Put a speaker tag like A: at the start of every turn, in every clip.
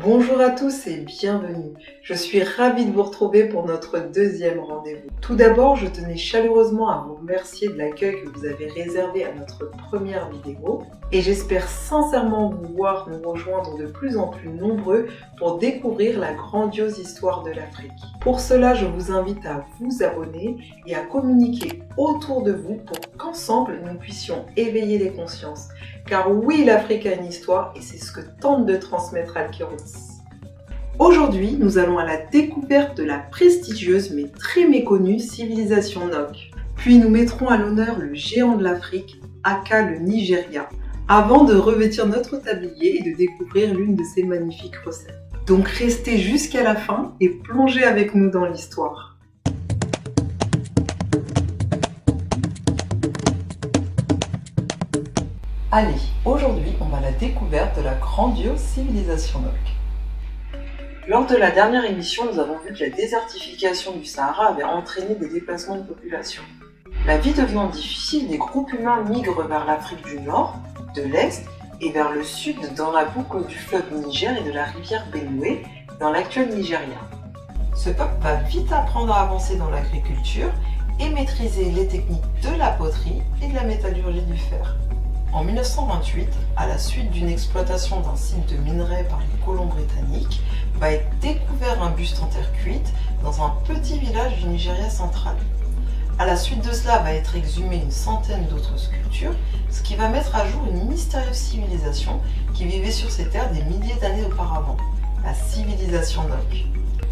A: Bonjour à tous et bienvenue. Je suis ravie de vous retrouver pour notre deuxième rendez-vous. Tout d'abord, je tenais chaleureusement à vous remercier de l'accueil que vous avez réservé à notre première vidéo et j'espère sincèrement vous voir nous rejoindre de plus en plus nombreux pour découvrir la grandiose histoire de l'Afrique. Pour cela, je vous invite à vous abonner et à communiquer autour de vous pour qu'ensemble nous puissions éveiller les consciences. Car oui, l'Afrique a une histoire et c'est ce que tente de transmettre Alkiros. Aujourd'hui, nous allons à la découverte de la prestigieuse mais très méconnue civilisation Nok. Puis nous mettrons à l'honneur le géant de l'Afrique, aka le Nigeria, avant de revêtir notre tablier et de découvrir l'une de ses magnifiques recettes. Donc restez jusqu'à la fin et plongez avec nous dans l'histoire. Allez, aujourd'hui on va à la découverte de la grandiose civilisation Nok. Lors de la dernière émission, nous avons vu que la désertification du Sahara avait entraîné des déplacements de population. La vie devenant difficile, des groupes humains migrent vers l'Afrique du Nord, de l'Est et vers le Sud dans la boucle du fleuve Niger et de la rivière Benue, dans l'actuel Nigeria. Ce peuple va vite apprendre à avancer dans l'agriculture et maîtriser les techniques de la poterie et de la métallurgie du fer. En 1928, à la suite d'une exploitation d'un site de minerai par les colons britanniques, va être découvert un buste en terre cuite dans un petit village du Nigeria central. À la suite de cela va être exhumé une centaine d'autres sculptures, ce qui va mettre à jour une mystérieuse civilisation qui vivait sur ces terres des milliers d'années auparavant, la civilisation Nok.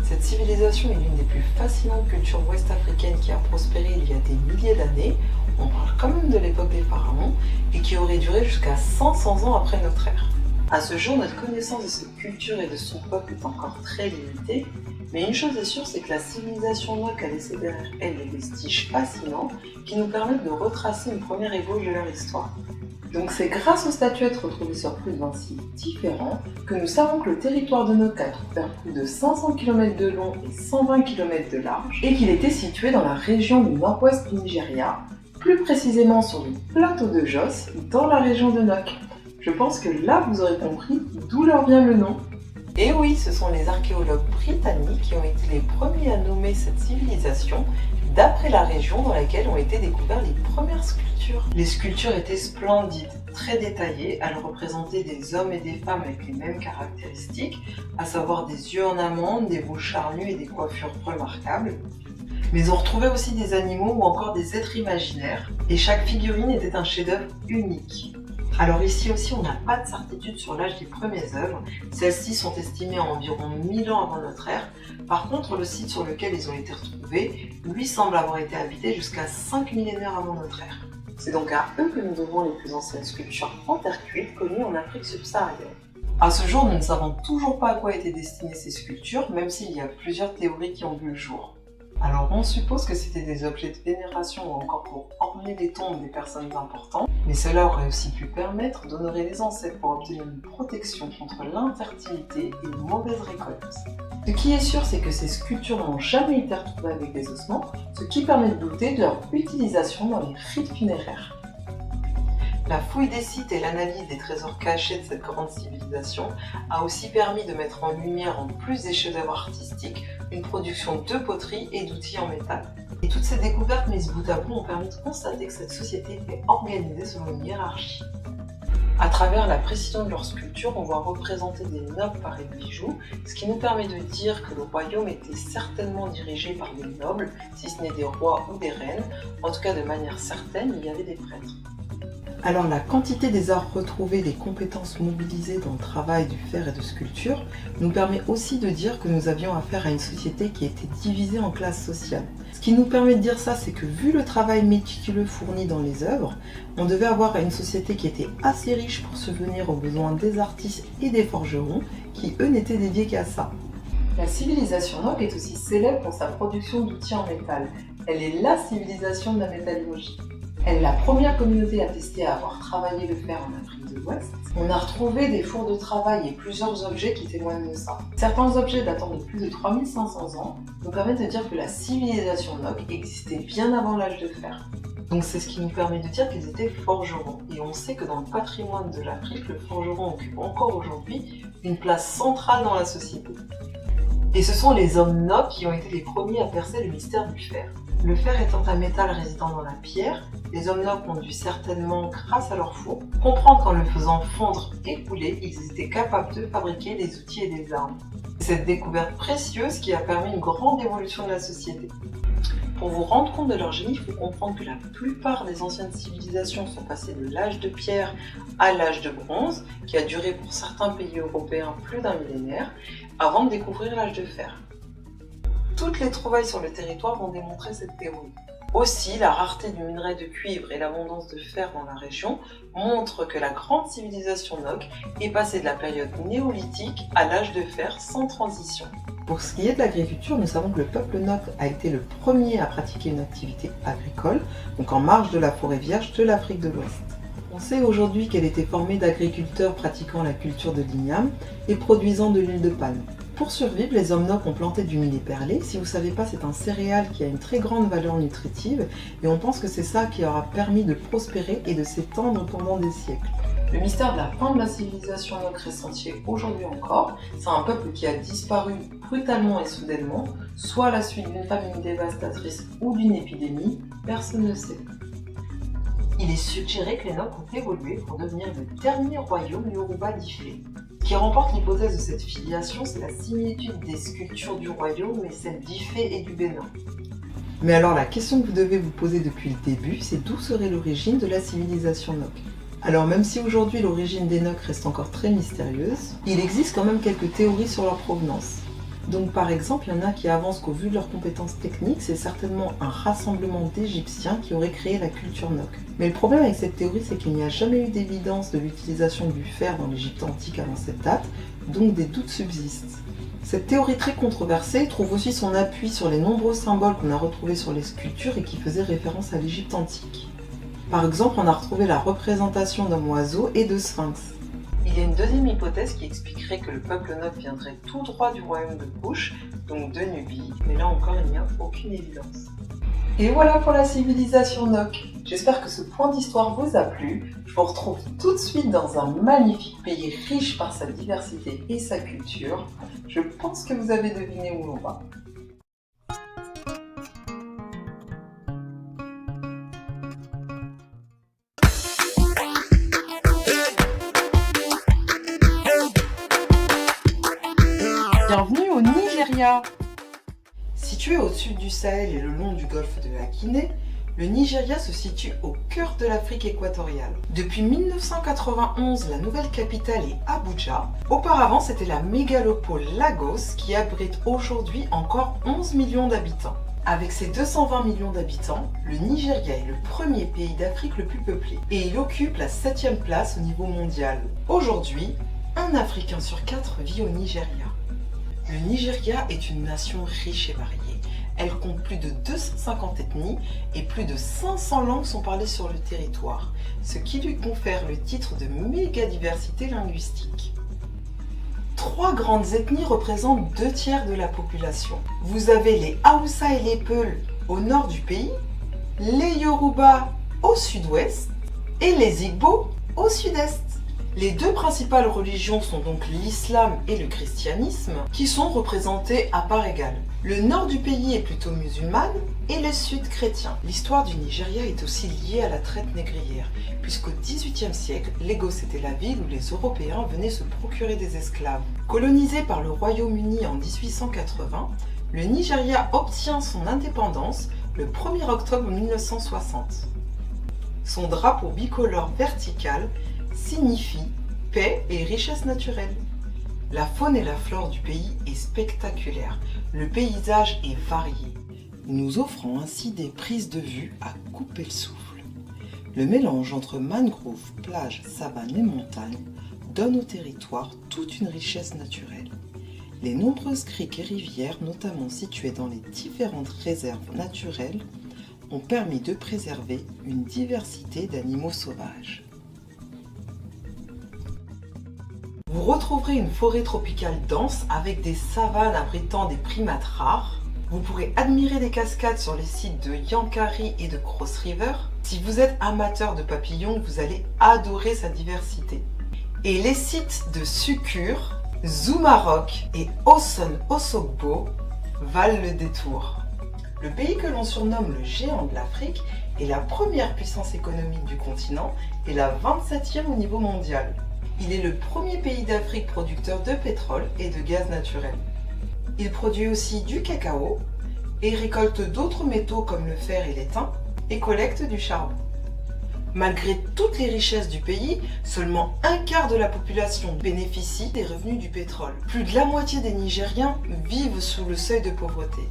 A: Cette civilisation est l'une des plus fascinantes cultures ouest-africaines qui a prospéré il y a des milliers d'années. On parle quand même de l'époque des pharaons et qui aurait duré jusqu'à 500 ans après notre ère. À ce jour, notre connaissance de cette culture et de son peuple est encore très limitée, mais une chose est sûre, c'est que la civilisation Nok a laissé derrière elle des vestiges fascinants qui nous permettent de retracer une première ébauche de leur histoire. Donc c'est grâce aux statuettes retrouvées sur plus de 20 sites différents que nous savons que le territoire de Nok a couvert plus de 500 km de long et 120 km de large et qu'il était situé dans la région du nord-ouest du Nigeria, plus précisément sur le plateau de Jos, dans la région de Nok. Je pense que là vous aurez compris d'où leur vient le nom. Et oui, ce sont les archéologues britanniques qui ont été les premiers à nommer cette civilisation d'après la région dans laquelle ont été découvertes les premières sculptures. Les sculptures étaient splendides, très détaillées, elles représentaient des hommes et des femmes avec les mêmes caractéristiques, à savoir des yeux en amande, des bouches charnues et des coiffures remarquables. Mais on retrouvait aussi des animaux ou encore des êtres imaginaires, et chaque figurine était un chef-d'œuvre unique. Alors ici aussi, on n'a pas de certitude sur l'âge des premières œuvres. Celles-ci sont estimées à environ 1000 ans avant notre ère. Par contre, le site sur lequel ils ont été retrouvés, lui, semble avoir été habité jusqu'à 5 millénaires avant notre ère. C'est donc à eux que nous devons les plus anciennes sculptures en terre cuite connues en Afrique subsaharienne. À ce jour, nous ne savons toujours pas à quoi étaient destinées ces sculptures, même s'il y a plusieurs théories qui ont vu le jour. Alors on suppose que c'était des objets de vénération ou encore pour orner les tombes des personnes importantes, mais cela aurait aussi pu permettre d'honorer les ancêtres pour obtenir une protection contre l'infertilité et une mauvaise récolte. Ce qui est sûr, c'est que ces sculptures n'ont jamais été retrouvées avec des ossements, ce qui permet de douter de leur utilisation dans les rites funéraires. La fouille des sites et l'analyse des trésors cachés de cette grande civilisation a aussi permis de mettre en lumière, en plus des chefs-d'œuvre artistiques, une production de poterie et d'outils en métal. Et toutes ces découvertes mises bout à bout ont permis de constater que cette société était organisée selon une hiérarchie. À travers la précision de leurs sculptures, on voit représenter des nobles parés de bijoux, ce qui nous permet de dire que le royaume était certainement dirigé par des nobles, si ce n'est des rois ou des reines. En tout cas, de manière certaine, il y avait des prêtres. Alors la quantité des arts retrouvés, des compétences mobilisées dans le travail du fer et de sculpture nous permet aussi de dire que nous avions affaire à une société qui était divisée en classes sociales. Ce qui nous permet de dire ça, c'est que vu le travail méticuleux fourni dans les œuvres, on devait avoir une société qui était assez riche pour subvenir aux besoins des artistes et des forgerons, qui eux n'étaient dédiés qu'à ça. La civilisation Nok est aussi célèbre pour sa production d'outils en métal. Elle est la civilisation de la métallurgie. Elle est la première communauté attestée à avoir travaillé le fer en Afrique de l'Ouest. On a retrouvé des fours de travail et plusieurs objets qui témoignent de ça. Certains objets datant de plus de 3500 ans nous permettent de dire que la civilisation Nok existait bien avant l'âge de fer. Donc c'est ce qui nous permet de dire qu'ils étaient forgerons. Et on sait que dans le patrimoine de l'Afrique, le forgeron occupe encore aujourd'hui une place centrale dans la société. Et ce sont les hommes nobles qui ont été les premiers à percer le mystère du fer. Le fer étant un métal résidant dans la pierre, les hommes nobles ont dû certainement, grâce à leur four, comprendre qu'en le faisant fondre et couler, ils étaient capables de fabriquer des outils et des armes. C'est cette découverte précieuse qui a permis une grande évolution de la société. Pour vous rendre compte de leur génie, il faut comprendre que la plupart des anciennes civilisations sont passées de l'âge de pierre à l'âge de bronze, qui a duré pour certains pays européens plus d'un millénaire, avant de découvrir l'âge de fer. Toutes les trouvailles sur le territoire vont démontrer cette théorie. Aussi, la rareté du minerai de cuivre et l'abondance de fer dans la région montrent que la grande civilisation Nok est passée de la période néolithique à l'âge de fer sans transition. Pour ce qui est de l'agriculture, nous savons que le peuple Nok a été le premier à pratiquer une activité agricole, donc en marge de la forêt vierge de l'Afrique de l'Ouest. On sait aujourd'hui qu'elle était formée d'agriculteurs pratiquant la culture de l'igname et produisant de l'huile de palme. Pour survivre, les hommes Nok ont planté du millet perlé. Si vous ne savez pas, c'est un céréale qui a une très grande valeur nutritive et on pense que c'est ça qui leur a permis de prospérer et de s'étendre pendant des siècles. Le mystère de la fin de la civilisation Nok reste entier aujourd'hui encore. C'est un peuple qui a disparu brutalement et soudainement, soit à la suite d'une famine dévastatrice ou d'une épidémie, personne ne sait. Il est suggéré que les Nok ont évolué pour devenir le dernier royaume Yoruba d'Ifé. Ce qui remporte l'hypothèse de cette filiation, c'est la similitude des sculptures du royaume et celles d'Ifé et du Bénin. Mais alors la question que vous devez vous poser depuis le début, c'est d'où serait l'origine de la civilisation Nok? Alors même si aujourd'hui l'origine des Nok reste encore très mystérieuse, il existe quand même quelques théories sur leur provenance. Donc par exemple, il y en a qui avancent qu'au vu de leurs compétences techniques, c'est certainement un rassemblement d'Égyptiens qui auraient créé la culture Nok. Mais le problème avec cette théorie, c'est qu'il n'y a jamais eu d'évidence de l'utilisation du fer dans l'Égypte antique avant cette date, donc des doutes subsistent. Cette théorie très controversée trouve aussi son appui sur les nombreux symboles qu'on a retrouvés sur les sculptures et qui faisaient référence à l'Égypte antique. Par exemple, on a retrouvé la représentation d'un oiseau et de sphinx. Il y a une deuxième hypothèse qui expliquerait que le peuple Nok viendrait tout droit du royaume de Kush, donc de Nubie, mais là encore il n'y a aucune évidence. Et voilà pour la civilisation Nok. J'espère que ce point d'histoire vous a plu. Je vous retrouve tout de suite dans un magnifique pays riche par sa diversité et sa culture. Je pense que vous avez deviné où l'on va. Bienvenue au Nigeria. Situé au sud du Sahel et le long du golfe de la Guinée, le Nigeria se situe au cœur de l'Afrique équatoriale. Depuis 1991, la nouvelle capitale est Abuja. Auparavant, c'était la mégalopole Lagos qui abrite aujourd'hui encore 11 millions d'habitants. Avec ses 220 millions d'habitants, le Nigeria est le premier pays d'Afrique le plus peuplé et il occupe la 7e place au niveau mondial. Aujourd'hui, un Africain sur 4 vit au Nigeria. Le Nigeria est une nation riche et variée. Elle compte plus de 250 ethnies et plus de 500 langues sont parlées sur le territoire, ce qui lui confère le titre de mégadiversité linguistique. 3 grandes ethnies représentent 2 tiers de la population. Vous avez les Haoussa et les Peuls au nord du pays, les Yoruba au sud-ouest et les Igbo au sud-est. Les 2 principales religions sont donc l'islam et le christianisme, qui sont représentés à part égale. Le nord du pays est plutôt musulmane et le sud chrétien. L'histoire du Nigeria est aussi liée à la traite négrière, puisqu'au XVIIIe siècle, Lagos était la ville où les Européens venaient se procurer des esclaves. Colonisé par le Royaume-Uni en 1880, le Nigeria obtient son indépendance le 1er octobre 1960. Son drapeau bicolore vertical signifie paix et richesse naturelle. La faune et la flore du pays est spectaculaire. Le paysage est varié, nous offrant ainsi des prises de vue à couper le souffle. Le mélange entre mangroves, plages, savanes et montagnes donne au territoire toute une richesse naturelle. Les nombreuses criques et rivières, notamment situées dans les différentes réserves naturelles, ont permis de préserver une diversité d'animaux sauvages. Vous retrouverez une forêt tropicale dense avec des savanes abritant des primates rares. Vous pourrez admirer des cascades sur les sites de Yankari et de Cross River. Si vous êtes amateur de papillons, vous allez adorer sa diversité. Et les sites de Sukur, Zoumarok et Osun Osogbo valent le détour. Le pays que l'on surnomme le géant de l'Afrique est la première puissance économique du continent et la 27e au niveau mondial. Il est le premier pays d'Afrique producteur de pétrole et de gaz naturel. Il produit aussi du cacao et récolte d'autres métaux comme le fer et l'étain et collecte du charbon. Malgré toutes les richesses du pays, seulement un quart de la population bénéficie des revenus du pétrole. Plus de la moitié des Nigériens vivent sous le seuil de pauvreté.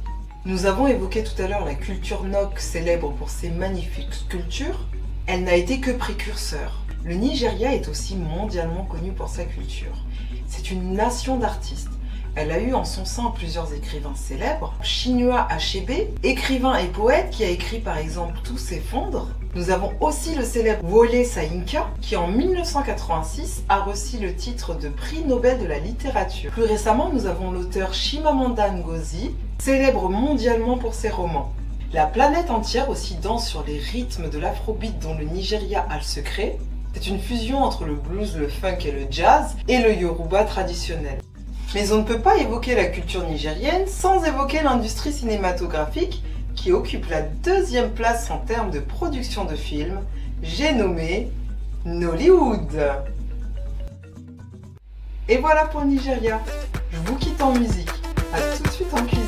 A: Nous avons évoqué tout à l'heure la culture Nok, célèbre pour ses magnifiques sculptures. Elle n'a été que précurseur. Le Nigeria est aussi mondialement connu pour sa culture. C'est une nation d'artistes. Elle a eu en son sein plusieurs écrivains célèbres. Chinua Achebe, écrivain et poète qui a écrit par exemple Tout s'effondre. Nous avons aussi le célèbre Wole Soyinka qui en 1986 a reçu le titre de prix Nobel de la littérature. Plus récemment, nous avons l'auteur Chimamanda Ngozi, célèbre mondialement pour ses romans. La planète entière aussi danse sur les rythmes de l'afrobeat dont le Nigeria a le secret. C'est une fusion entre le blues, le funk et le jazz et le yoruba traditionnel. Mais on ne peut pas évoquer la culture nigérienne sans évoquer l'industrie cinématographique qui occupe la 2e place en termes de production de films. J'ai nommé Nollywood. Et voilà pour le Nigeria. Je vous quitte en musique. À tout de suite en cuisine.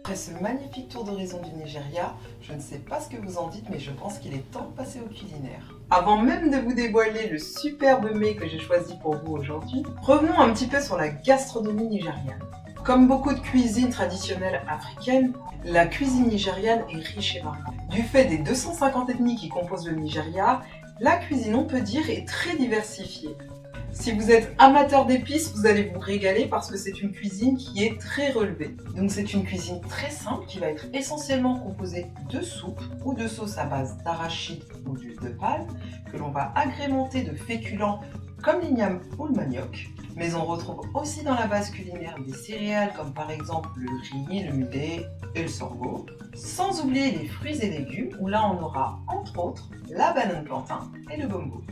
A: Après ce magnifique tour d'horizon du Nigeria, je ne sais pas ce que vous en dites, mais je pense qu'il est temps de passer au culinaire. Avant même de vous dévoiler le superbe mets que j'ai choisi pour vous aujourd'hui, revenons un petit peu sur la gastronomie nigériane. Comme beaucoup de cuisines traditionnelles africaines, la cuisine nigériane est riche et variée. Du fait des 250 ethnies qui composent le Nigeria, la cuisine, on peut dire, est très diversifiée. Si vous êtes amateur d'épices, vous allez vous régaler parce que c'est une cuisine qui est très relevée. Donc c'est une cuisine très simple qui va être essentiellement composée de soupe ou de sauce à base d'arachide ou d'huile de palme que l'on va agrémenter de féculents comme l'igname ou le manioc. Mais on retrouve aussi dans la base culinaire des céréales comme par exemple le riz, le millet et le sorgho. Sans oublier les fruits et légumes où là on aura entre autres la banane plantain et le bongo.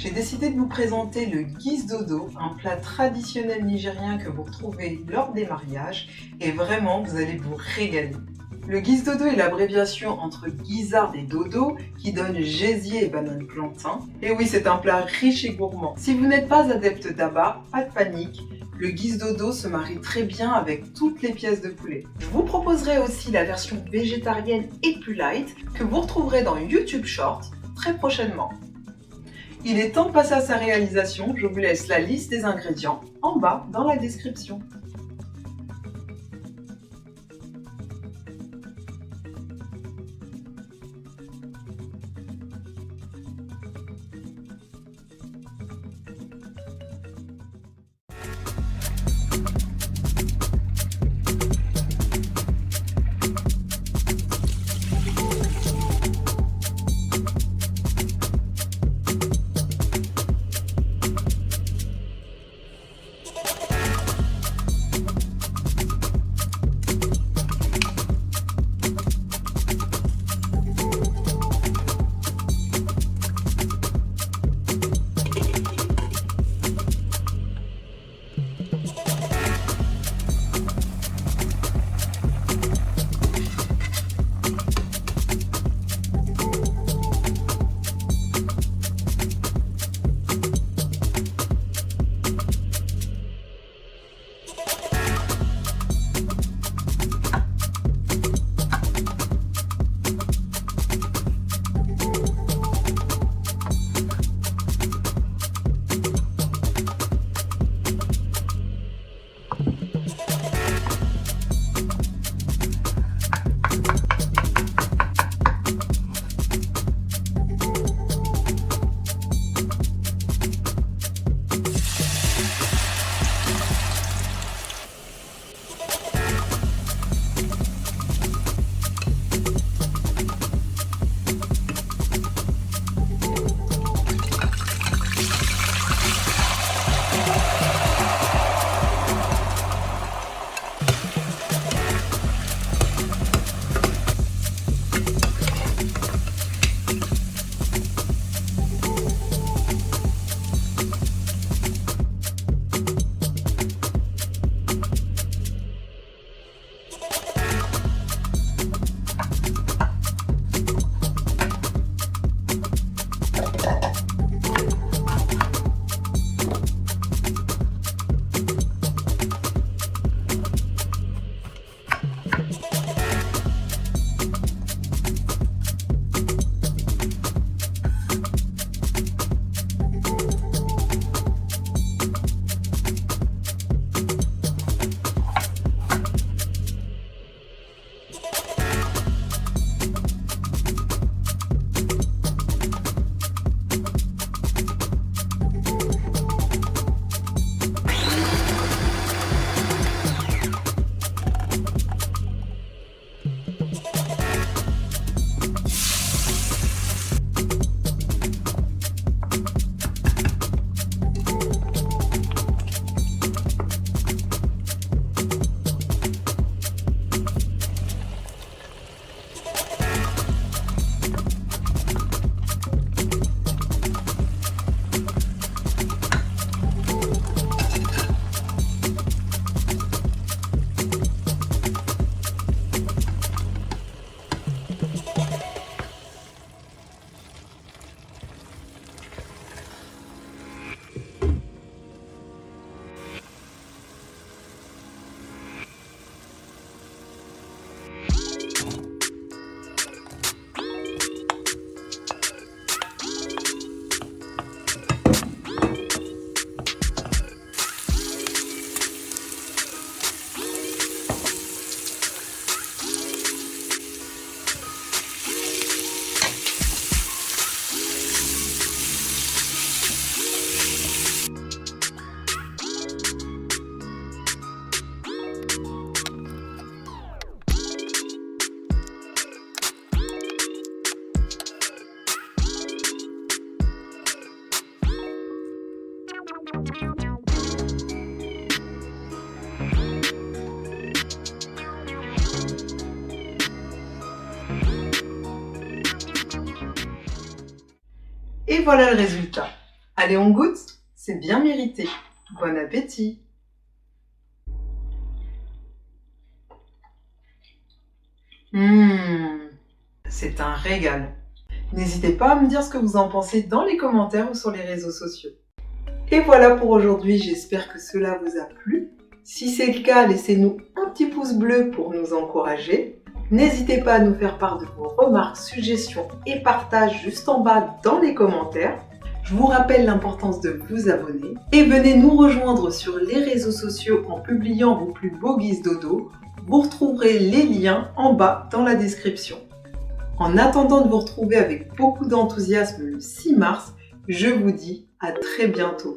A: J'ai décidé de vous présenter le guisdodo, un plat traditionnel nigérien que vous retrouvez lors des mariages et vraiment vous allez vous régaler. Le guisdodo est l'abréviation entre guisarde et dodo qui donne gésier et banane plantain. Et oui, c'est un plat riche et gourmand. Si vous n'êtes pas adepte d'abats, pas de panique, le guisdodo se marie très bien avec toutes les pièces de poulet. Je vous proposerai aussi la version végétarienne et plus light que vous retrouverez dans YouTube Short très prochainement. Il est temps de passer à sa réalisation, je vous laisse la liste des ingrédients en bas dans la description. Et voilà le résultat. Allez, on goûte? C'est bien mérité. Bon appétit! C'est un régal. N'hésitez pas à me dire ce que vous en pensez dans les commentaires ou sur les réseaux sociaux. Et voilà pour aujourd'hui, j'espère que cela vous a plu. Si c'est le cas, laissez-nous un petit pouce bleu pour nous encourager. N'hésitez pas à nous faire part de vos remarques, suggestions et partages juste en bas dans les commentaires. Je vous rappelle l'importance de vous abonner et venez nous rejoindre sur les réseaux sociaux en publiant vos plus beaux guises dodo. Vous retrouverez les liens en bas dans la description. En attendant de vous retrouver avec beaucoup d'enthousiasme le 6 mars, je vous dis à très bientôt.